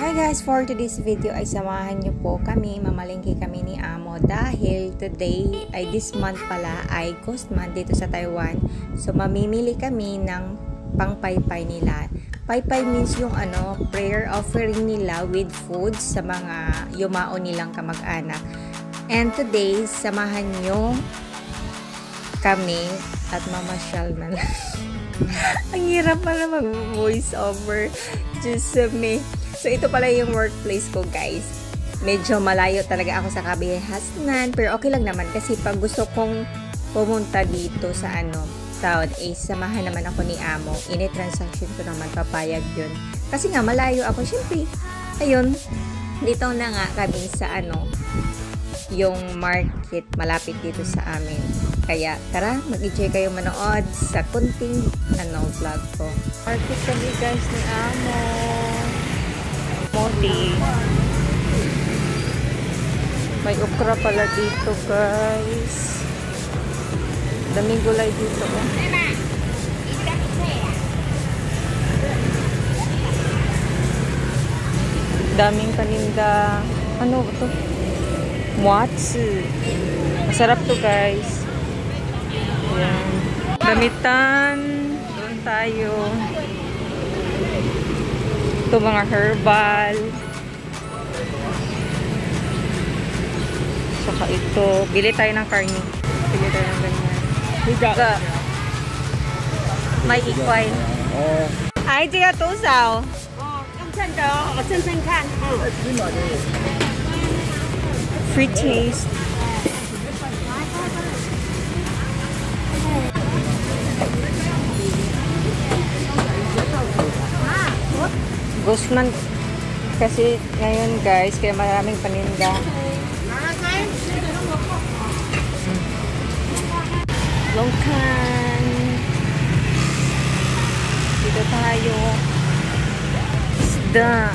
Hi guys, for today's video ay samahan niyo po kami, mamalengke kami ni Amo dahil today ay this month pala ay Ghost Month dito sa Taiwan. So mamimili kami ng pangpaypay nila. Paypay means yung prayer offering nila with food sa mga yumao nilang kamag-anak. And today, samahan niyo kami at mamasyal na lang. Ang hirap pala mag-voice over. Just me. So, ito pala yung workplace ko, guys. Medyo malayo talaga ako sa kabihasnan. Pero okay lang naman kasi pag gusto kong pumunta dito sa town, samahan naman ako ni Amo. Ini-transaction ko naman, papayag yun. Kasi nga, malayo ako. Siyempre, ayun, dito na nga kami sa yung market malapit dito sa amin. Kaya, tara, mag-enjoy kayo manood sa kunting vlog ko. Market kami, guys, ni Amo. Moti. May okra pala dito, guys. Daming gulay dito, oh. Daming paninda. Ano ito? Muatsu. Masarap to, guys. Ayan. Damitan. Doon tayo. Ito mga herbal. Saka ito. Bili tayo ng karne. Bili tayo ng ganyan. May ikway. Ay, tiga tusaw. Free taste. Guzman kasi ngayon, guys, kaya maraming paninda. Longkan. Dito tayo. Isda.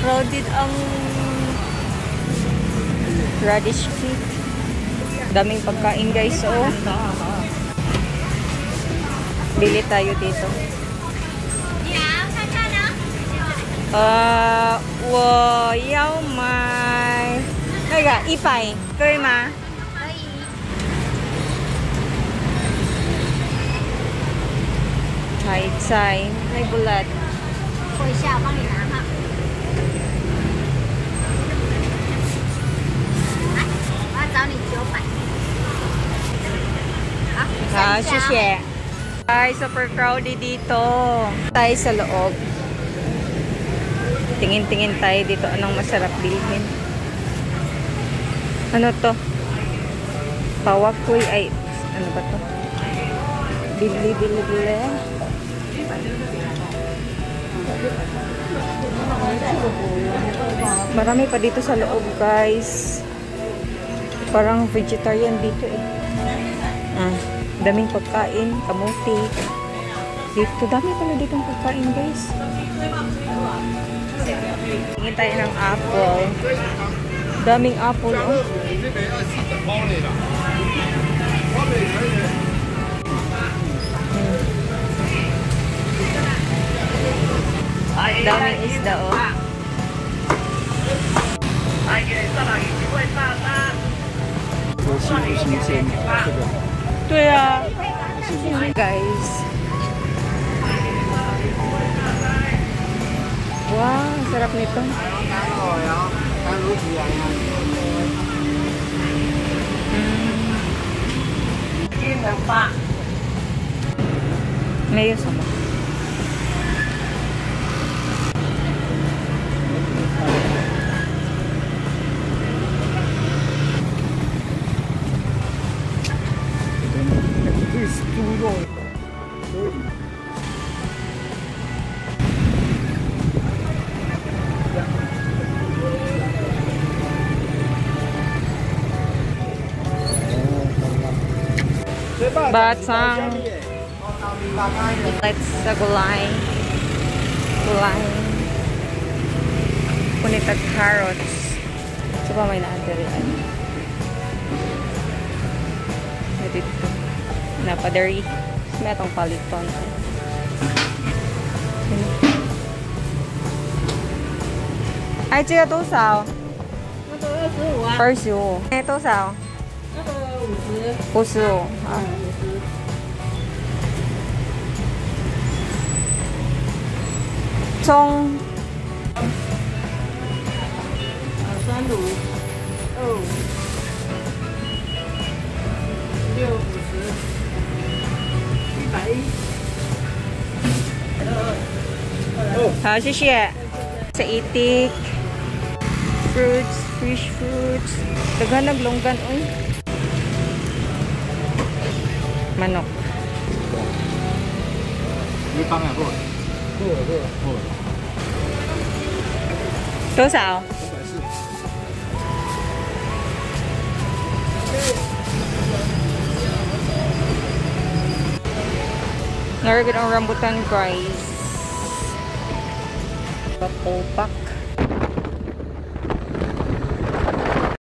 Crowded ang radish cake. Daming pagkain, guys, oh. Bili tayo dito. 我要买那个100，可以吗？可以。菜菜，may bulat。等一下，我帮你拿哈。来，我要找你900。好，谢谢。Ay, super crowded dito. Tayo sa loob. Tingin-tingin tayo dito. Anong masarap bilhin? Ano to? Pawakoy. Ay, ano ba to? Bili. Marami pa dito sa loob, guys. Parang vegetarian dito eh. Daming pagkain, kamuti. Dito, dami pala ditong pagkain, guys. Tingin tayo ng apple. Daming apple, oh. Daming isda, oh. Guys. Wow, sarap nito. Ngayon sama. Batang. Let's sa gulay. Punit at carrots. So pa may naadarian. Dito. Napadari. May itong paliton. Ay, chica 多少？那个25啊。25。哎，多少？那个50。55。啊。50。葱。酸卤。哦。650。110。好，谢谢。Sa itik. Fruits, fish fruits. Dagan naglonggan, uy. Manok. 你放啊，不？不。多少？Naragod ang rambutan, guys. Pakopak.